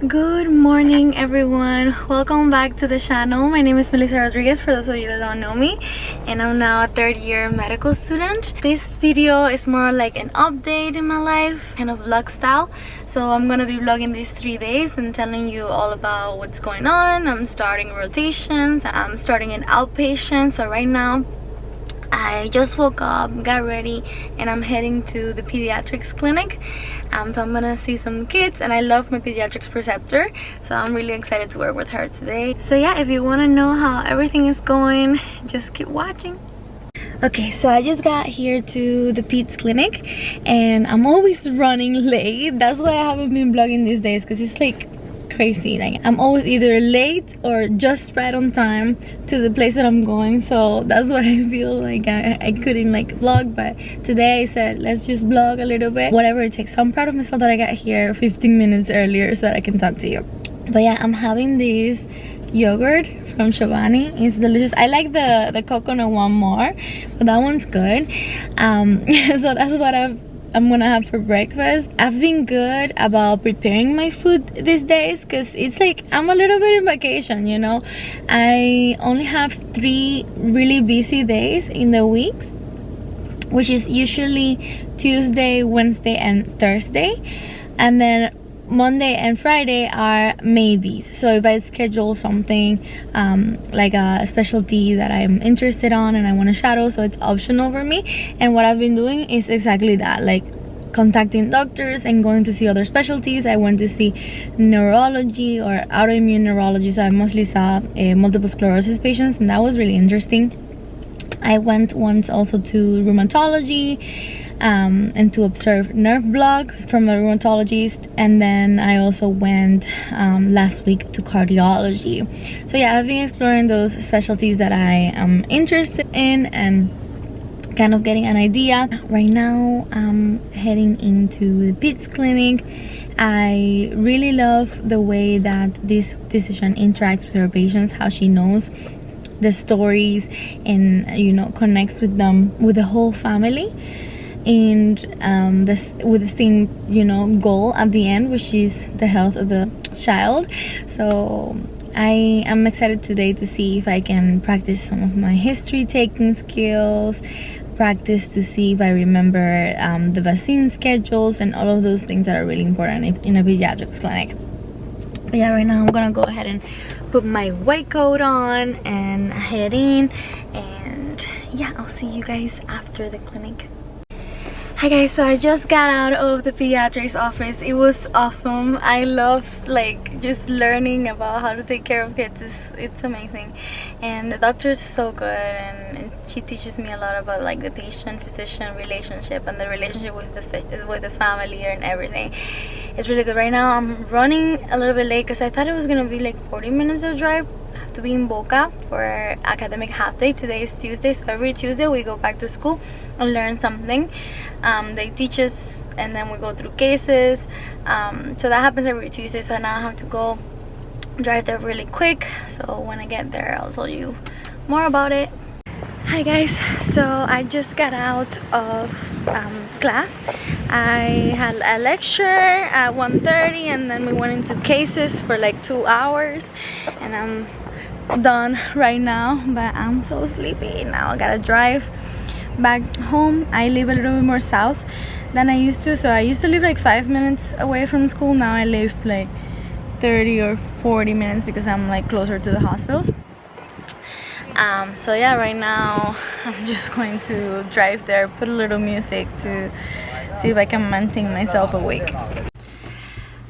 Good morning, everyone. Welcome back to the channel. My name is Melisa Rodriguez, for those of you that don't know me, and I'm now a third-year medical student. This video is more like an update in my life, kind of vlog style. So I'm gonna be vlogging these 3 days and telling you all about what's going on. I'm starting rotations. I'm starting an outpatient. So right now I just woke up, got ready, and I'm heading to the pediatrics clinic. So I'm gonna see some kids, and I love my pediatrics preceptor, so I'm really excited to work with her today. So yeah, if you want to know how everything is going, just keep watching. Okay, so I just got here to the peds clinic, and I'm always running late. That's why I haven't been vlogging these days, because it's like crazy. Like, I'm always either late or just right on time to the place that I'm going, so that's what I feel like I couldn't like vlog. But today I said let's just vlog a little bit, whatever it takes. So I'm proud of myself that I got here 15 minutes earlier so that I can talk to you. But yeah, I'm having this yogurt from Chobani. It's delicious. I like the coconut one more, but that one's good. So that's what I'm gonna have for breakfast. I've been good about preparing my food these days, because it's like I'm a little bit in vacation, you know. I only have 3 really busy days in the weeks, which is usually Tuesday, Wednesday, and Thursday, and then Monday and Friday are maybes. So if I schedule something like a specialty that I'm interested on and I want to shadow, so it's optional for me. And what I've been doing is exactly that, like contacting doctors and going to see other specialties. I went to see neurology or autoimmune neurology, so I mostly saw multiple sclerosis patients, and that was really interesting. I went once also to rheumatology, and to observe nerve blocks from a rheumatologist, and then I also went last week to cardiology. So yeah, I've been exploring those specialties that I am interested in and kind of getting an idea. Right now I'm heading into the peds clinic. I really love the way that this physician interacts with her patients, how she knows the stories and, you know, connects with them, with the whole family, and with the same, you know, goal at the end, which is the health of the child. So I am excited today to see if I can practice some of my history taking skills, practice to see if I remember the vaccine schedules and all of those things that are really important in a pediatrics clinic. But yeah, right now I'm gonna go ahead and put my white coat on and head in, and yeah, I'll see you guys after the clinic. Hi guys, so I just got out of the pediatrics office. It was awesome. I love like just learning about how to take care of kids. It's amazing, and the doctor is so good, and she teaches me a lot about like the patient-physician relationship and the relationship with the family and everything. It's really good. Right now I'm running a little bit late because I thought it was gonna be like 40 minutes of drive. I have to be in Boca for academic half day. Today is Tuesday, so every Tuesday we go back to school and learn something. They teach us, and then we go through cases. So that happens every Tuesday. So now I have to go drive there really quick. So when I get there, I'll tell you more about it. Hi guys, so I just got out of class. I had a lecture at 1:30, and then we went into cases for like 2 hours, and I'm done right now, but I'm so sleepy now. I gotta drive back home. I live a little bit more south than I used to, so I used to live like 5 minutes away from school. Now I live like 30 or 40 minutes because I'm like closer to the hospitals. So yeah, right now I'm just going to drive there, put a little music to see if I can maintain myself awake.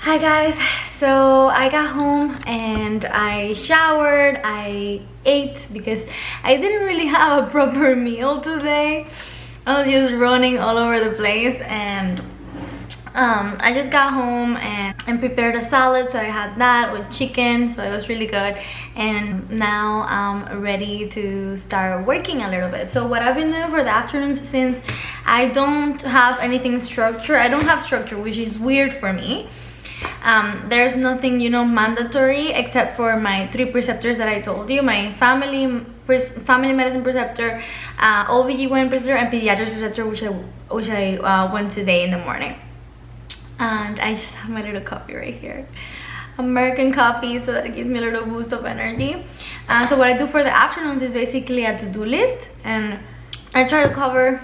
Hi guys, so I got home and I showered, I ate because I didn't really have a proper meal today. I was just running all over the place, and I just got home and prepared a salad, so I had that with chicken, so it was really good. And now I'm ready to start working a little bit. So what I've been doing for the afternoons, since I don't have anything structured, I don't have structure, which is weird for me. There's nothing, you know, mandatory except for my 3 preceptors that I told you, my family medicine preceptor, OBGYN preceptor, and pediatrics preceptor, which I went today in the morning. And I just have my little coffee right here. American coffee so that it gives me a little boost of energy. So what I do for the afternoons is basically a to-do list, and I try to cover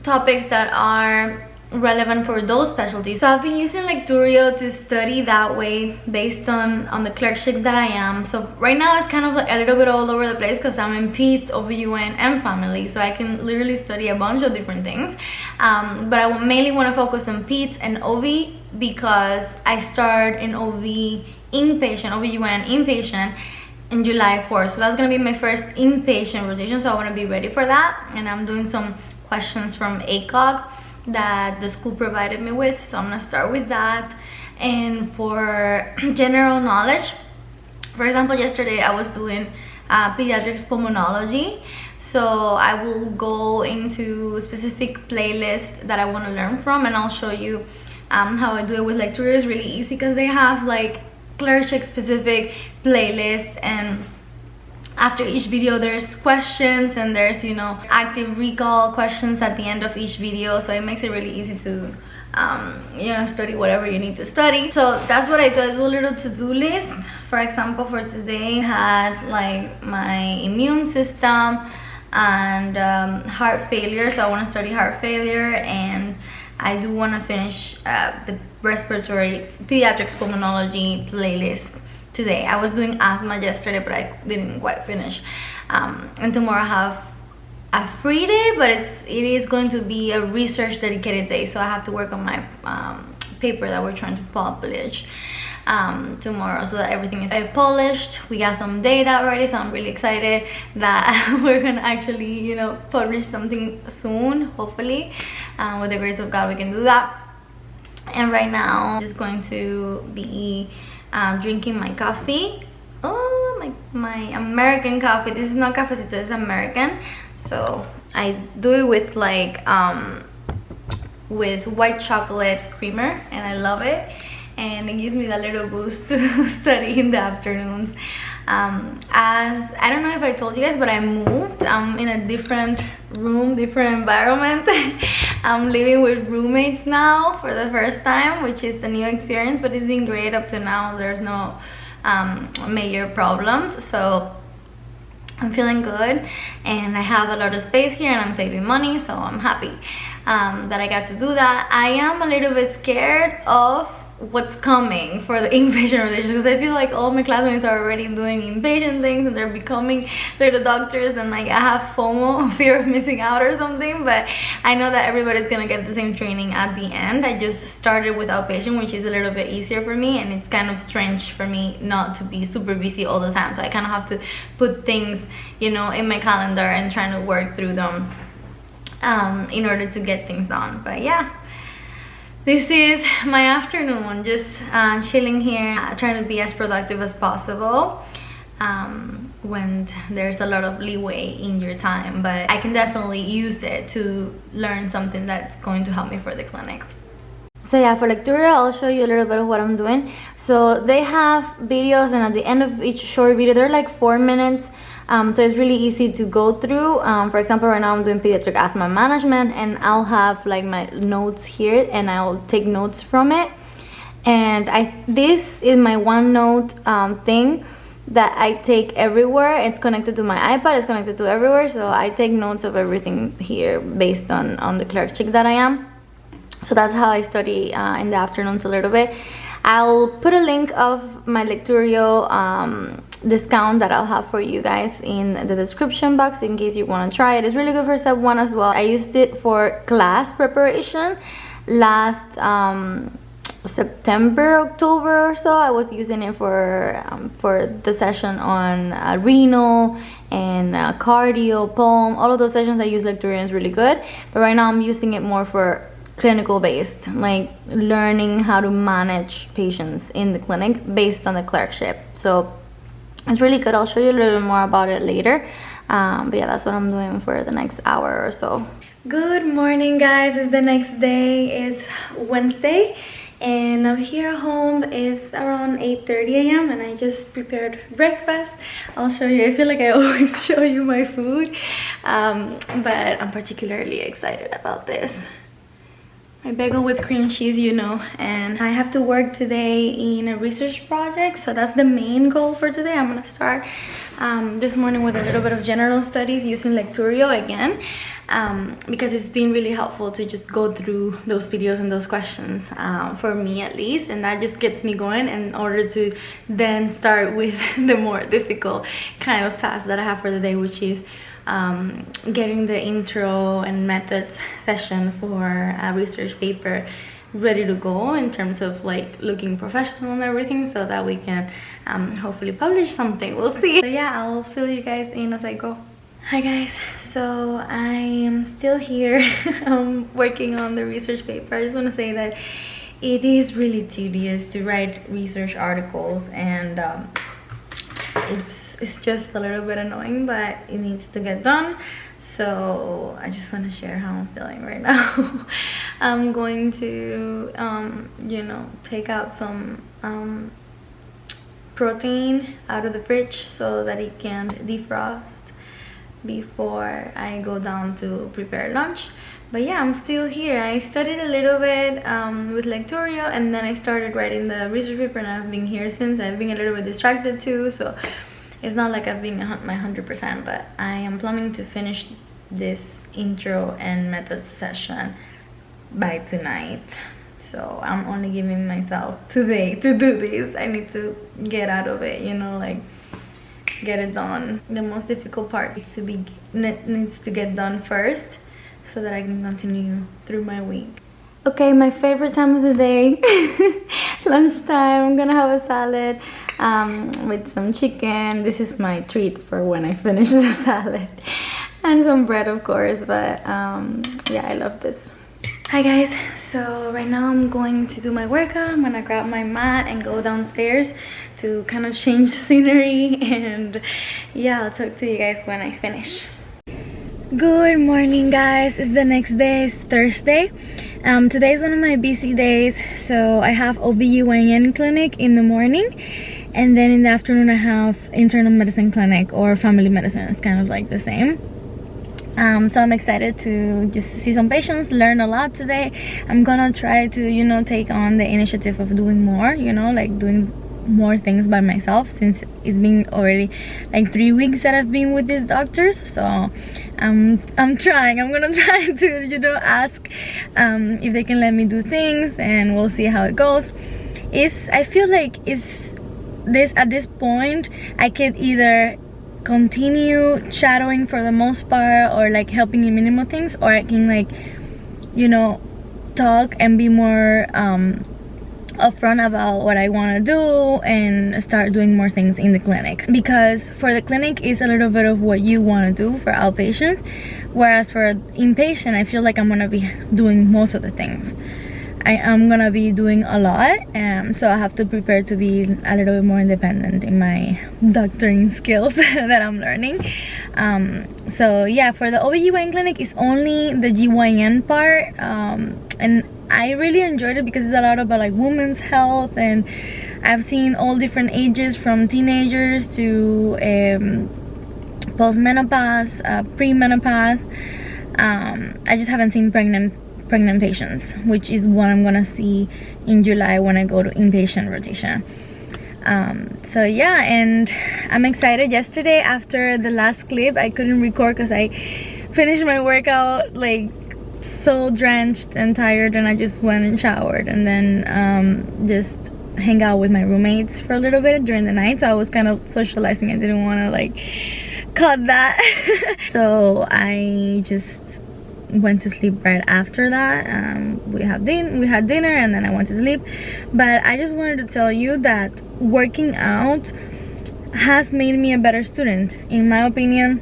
topics that are relevant for those specialties. So I've been using Lecturio to study that way based on the clerkship that I am. So right now it's kind of like a little bit all over the place because I'm in peds, OBGYN, and family, so I can literally study a bunch of different things. But I mainly want to focus on peds and OB because I start in OB inpatient, OBGYN inpatient in July 4th. So that's gonna be my first inpatient rotation, so I want to be ready for that. And I'm doing some questions from ACOG that the school provided me with, so I'm gonna start with that. And for general knowledge, for example, yesterday I was doing pediatrics pulmonology, so I will go into specific playlists that I want to learn from, and I'll show you how I do it with Lecturio. It's really easy because they have like clerkship specific playlists, and after each video there's questions, and there's, you know, active recall questions at the end of each video, so it makes it really easy to you know, study whatever you need to study. So that's what I do. I do a little to-do list. For example, for today I had like my immune system and heart failure, so I want to study heart failure, and I do want to finish the respiratory pediatrics pulmonology playlist today. I was doing asthma yesterday, but I didn't quite finish. And tomorrow I have a free day, but it is going to be a research dedicated day, so I have to work on my paper that we're trying to publish tomorrow, so that everything is polished. We got some data already, so I'm really excited that we're gonna actually, you know, publish something soon, hopefully. With the grace of God, we can do that. And right now I'm just going to be drinking my coffee. Oh, my American coffee. This is not cafecito, it's American. So I do it with like with white chocolate creamer, and I love it, and it gives me that little boost to study in the afternoons. As I don't know if I told you guys, but I moved. I'm in a different room, different environment. I'm living with roommates now for the first time, which is a new experience, but it's been great up to now. There's no major problems, so I'm feeling good, and I have a lot of space here, and I'm saving money, so I'm happy that I got to do that. I am a little bit scared of what's coming for the inpatient rotation, because I feel like all my classmates are already doing inpatient things and they're becoming little doctors, and like I have FOMO, fear of missing out or something. But I know that everybody's gonna get the same training at the end. I just started with outpatient, which is a little bit easier for me, and it's kind of strange for me not to be super busy all the time, so I kind of have to put things, you know, in my calendar and trying to work through them in order to get things done. But yeah, this is my afternoon, just chilling here, trying to be as productive as possible when there's a lot of leeway in your time, but I can definitely use it to learn something that's going to help me for the clinic. So yeah, for Lecturio, I'll show you a little bit of what I'm doing. So they have videos, and at the end of each short video, they're like 4 minutes. So it's really easy to go through. For example, right now I'm doing pediatric asthma management, and I'll have like my notes here, and I'll take notes from it. And this is my OneNote thing that I take everywhere. It's connected to my iPad, it's connected to everywhere, so I take notes of everything here based on the clerkship that I am. So that's how I study in the afternoons a little bit. I'll put a link of my Lecturio discount that I'll have for you guys in the description box in case you want to try it. It's really good for step 1 as well. I used it for class preparation last September, October or so. I was using it for the session on renal and cardio, pulm, all of those sessions. I use Lecturio, and it's really good. But right now I'm using it more for clinical based, like learning how to manage patients in the clinic based on the clerkship. So it's really good. I'll show you a little bit more about it later. But yeah, that's what I'm doing for the next hour or so. Good morning, guys. It's the next day. It's Wednesday, and I'm here at home. It's around 8:30 a.m. and I just prepared breakfast. I'll show you. I feel like I always show you my food, but I'm particularly excited about this. my bagel with cream cheese, you know. And I have to work today in a research project, so that's the main goal for today. I'm gonna start this morning with a little bit of general studies using Lecturio again, because it's been really helpful to just go through those videos and those questions, for me at least, and that just gets me going in order to then start with the more difficult kind of task that I have for the day, which is getting the intro and methods session for a research paper ready to go in terms of like looking professional and everything, so that we can hopefully publish something. We'll see. So yeah, I'll fill you guys in as I go. Hi guys, so I am still here. I'm working on the research paper. I just want to say that it is really tedious to write research articles, and it's just a little bit annoying, but it needs to get done. So I just want to share how I'm feeling right now. I'm going to you know, take out some protein out of the fridge so that it can defrost before I go down to prepare lunch. But yeah, I'm still here. I studied a little bit with Lecturio, and then I started writing the research paper, and I've been here since. I've been a little bit distracted too, so it's not like I've been my 100%, but I am planning to finish this intro and methods session by tonight. So I'm only giving myself today to do this. I need to get out of it, you know, like get it done. The most difficult part needs to get done first, so that I can continue through my week. Okay, my favorite time of the day, lunchtime. I'm gonna have a salad with some chicken. This is my treat for when I finish the salad, and some bread, of course. But yeah, I love this. Hi guys, so right now I'm going to do my workout. I'm gonna grab my mat and go downstairs to kind of change the scenery, and yeah, I'll talk to you guys when I finish. Good morning guys, it's the next day. It's Thursday. Today is one of my busy days, so I have OBGYN clinic in the morning, and then in the afternoon I have internal medicine clinic or family medicine. It's kind of like the same. So I'm excited to just see some patients, learn a lot today. I'm gonna try to, you know, take on the initiative of doing more, you know, like doing more things by myself, since it's been already like 3 weeks that I've been with these doctors. So I'm trying. I'm gonna try to, you know, ask if they can let me do things, and we'll see how it goes. I feel like at this point I could either continue shadowing for the most part, or like helping in minimal things, or I can, like, you know, talk and be more upfront about what I want to do and start doing more things in the clinic, because for the clinic is a little bit of what you want to do for outpatient, whereas for inpatient I feel like I'm gonna be doing most of the things. I am gonna be doing a lot, so I have to prepare to be a little bit more independent in my doctoring skills that I'm learning. So yeah, for the OBGYN clinic it's only the GYN part, and I really enjoyed it because it's a lot about like women's health, and I've seen all different ages from teenagers to postmenopause, premenopause. I just haven't seen pregnant patients, which is what I'm gonna see in July when I go to inpatient rotation. So yeah, and I'm excited. Yesterday after the last clip I couldn't record because I finished my workout like so drenched and tired, and I just went and showered, and then just hang out with my roommates for a little bit during the night. So I was kind of socializing. I didn't want to like cut that. So I just went to sleep right after that. We had dinner, and then I went to sleep. But I just wanted to tell you that working out has made me a better student, in my opinion.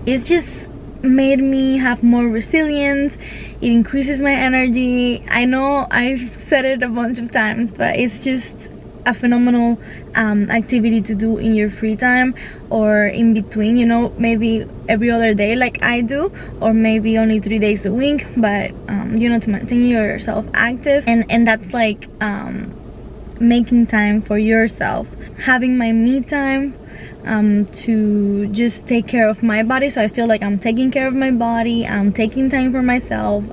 It's just made me have more resilience. It increases my energy. I know I've said it a bunch of times, but it's just a phenomenal activity to do in your free time, or in between, you know, maybe every other day like I do, or maybe only 3 days a week, but you know, to maintain yourself active, and that's like making time for yourself, having my me time, to just take care of my body. So I feel like I'm taking care of my body, I'm taking time for myself,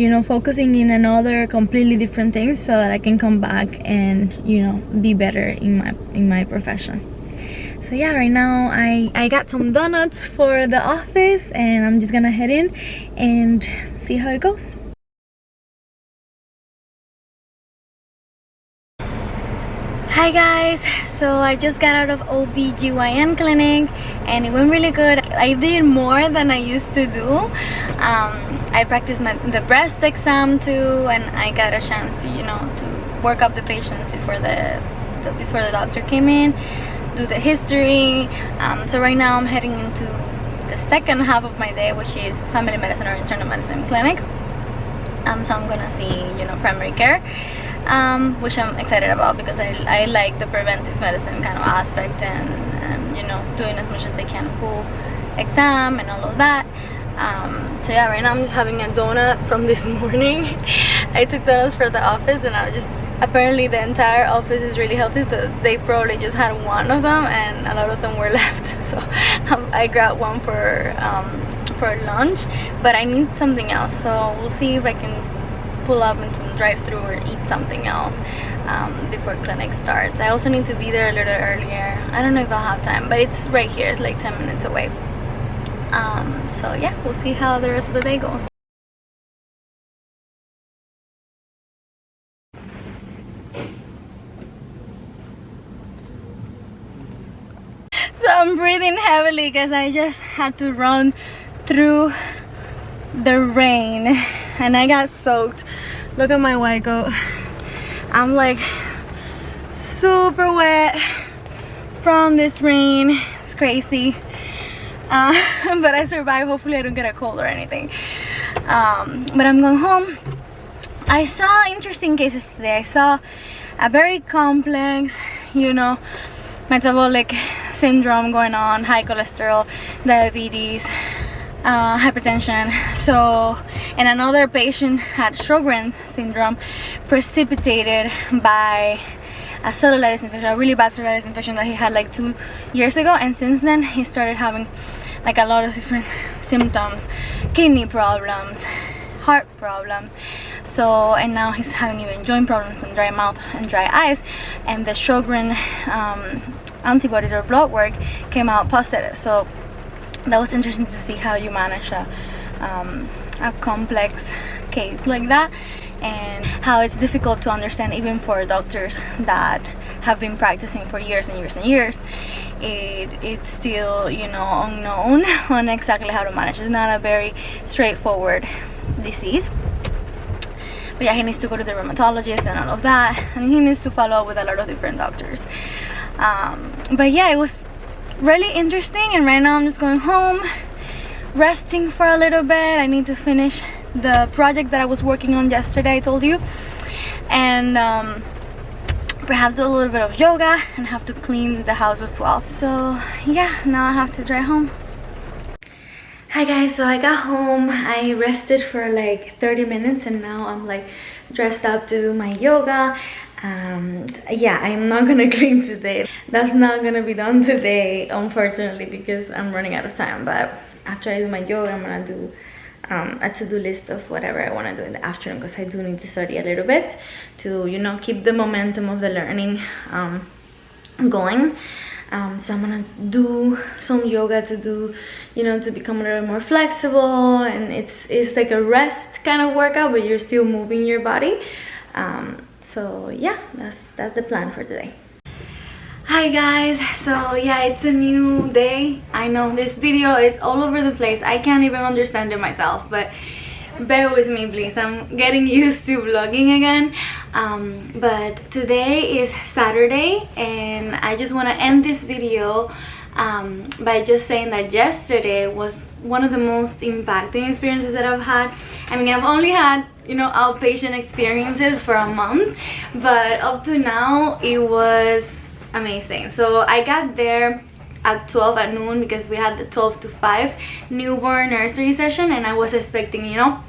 you know, focusing in another completely different things so that I can come back and, you know, be better in my profession. So yeah, right now I got some donuts for the office, and I'm just gonna head in and see how it goes. Hi guys, so I just got out of OB/GYN clinic and it went really good. I did more than I used to do. I practiced the breast exam too, and I got a chance to, you know, to work up the patients before the doctor came in, do the history. So right now I'm heading into the second half of my day, which is family medicine or internal medicine clinic. So I'm gonna see, you know, primary care, which I'm excited about because I like the preventive medicine kind of aspect, and you know, doing as much as I can, full exam and all of that. So yeah, right now I'm just having a donut from this morning. I took those for the office, and I was just, apparently the entire office is really healthy, so they probably just had one of them and a lot of them were left. So I grabbed one for lunch, but I need something else, so we'll see if I can pull up into some drive-through or eat something else before clinic starts. I also need to be there a little earlier. I don't know if I'll have time, but it's right here, it's like 10 minutes away. So yeah, we'll see how the rest of the day goes. So I'm breathing heavily because I just had to run through the rain and I got soaked. Look at my white coat. I'm like super wet from this rain. It's crazy. But I survived. Hopefully I don't get a cold or anything. But I'm going home. I saw interesting cases today. I saw a very complex, you know, metabolic syndrome going on, high cholesterol, diabetes, hypertension. So, and another patient had Sjogren's syndrome precipitated by a cellulitis infection, a really bad cellulitis infection that he had like 2 years ago, and since then he started having like a lot of different symptoms, kidney problems, heart problems. So, and now he's having even joint problems and dry mouth and dry eyes, and the Sjogren antibodies or blood work came out positive. So that was interesting to see how you manage a complex case like that, and how it's difficult to understand even for doctors that have been practicing for years and years and years. It's still, you know, unknown on exactly how to manage. It's not a very straightforward disease. But yeah, he needs to go to the rheumatologist and all of that, and he needs to follow up with a lot of different doctors. But yeah, it was really interesting, and right now I'm just going home, resting for a little bit. I need to finish the project that I was working on yesterday, I told you, and perhaps do a little bit of yoga and have to clean the house as well. So yeah, now I have to drive home. Hi guys, so I got home, I rested for like 30 minutes and now I'm like dressed up to do my yoga. Yeah, I'm not gonna clean today. That's not gonna be done today, unfortunately, because I'm running out of time. But after I do my yoga, I'm gonna do a to-do list of whatever I want to do in the afternoon, because I do need to study a little bit to, you know, keep the momentum of the learning going. So I'm gonna do some yoga to do, you know, to become a little more flexible, and it's like a rest kind of workout, but you're still moving your body. So yeah, that's the plan for today. Hi guys, so yeah, it's a new day. I know this video is all over the place. I can't even understand it myself, but bear with me please. I'm getting used to vlogging again. But today is Saturday, and I just want to end this video by just saying that yesterday was one of the most impacting experiences that I've had. I mean, I've only had, you know, outpatient experiences for a month, but up to now it was amazing. So I got there at 12 at noon because we had the 12 to 5 newborn nursery session, and I was expecting, you know,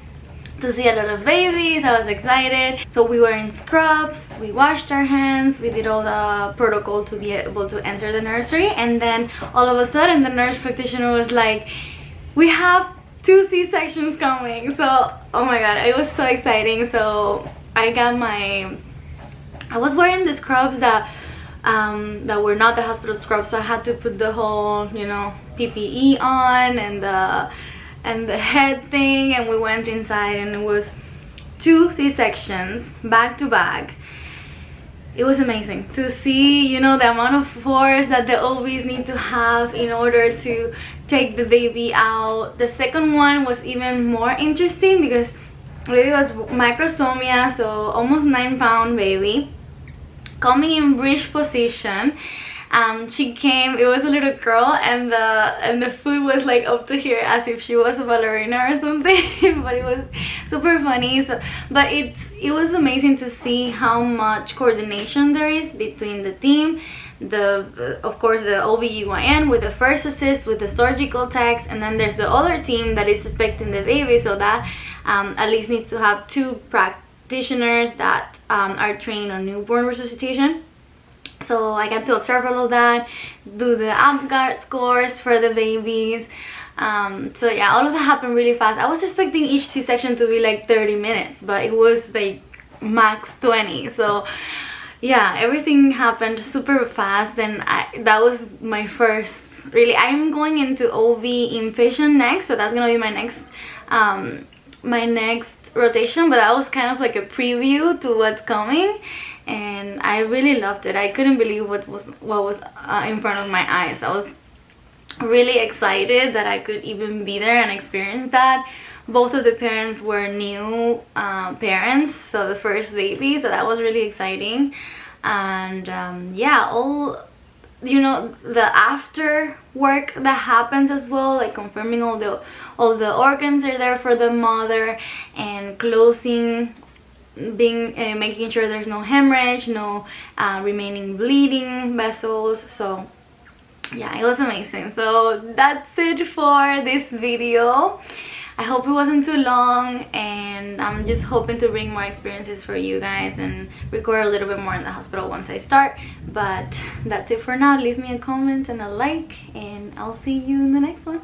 to see a lot of babies. I was excited. So we were in scrubs, we washed our hands, we did all the protocol to be able to enter the nursery, and then all of a sudden the nurse practitioner was like, we have 2 C-sections coming. So oh my god, it was so exciting. So I was wearing the scrubs that were not the hospital scrubs, so I had to put the whole, you know, PPE on and the head thing, and we went inside, and it was 2 C-sections back to back. It was amazing to see, you know, the amount of force that the OBs need to have in order to take the baby out. The second one was even more interesting because the baby was microsomia, so almost 9-pound baby, coming in bridge position. She came, it was a little girl, and the foot was like up to here as if she was a ballerina or something. But it was super funny. So but it was amazing to see how much coordination there is between the team, of course the OBGYN with the first assist, with the surgical techs, and then there's the other team that is expecting the baby, so that at least needs to have 2 practitioners that are trained on newborn resuscitation. So I got to observe all of that, do the APGAR scores for the babies. So yeah, all of that happened really fast. I was expecting each C-section to be like 30 minutes, but it was like max 20. So yeah, everything happened super fast, and that was my first, really. I'm going into OB inpatient next, so that's gonna be my next rotation, but that was kind of like a preview to what's coming. And I really loved it. I couldn't believe what was in front of my eyes. I was really excited that I could even be there and experience that. Both of the parents were new parents, so the first baby, so that was really exciting. And yeah, all, you know, the after work that happens as well, like confirming all the organs are there for the mother, and closing, making sure there's no hemorrhage, no remaining bleeding vessels. So yeah, it was amazing. So that's it for this video. I hope it wasn't too long, and I'm just hoping to bring more experiences for you guys and record a little bit more in the hospital once I start. But that's it for now. Leave me a comment and a like, and I'll see you in the next one.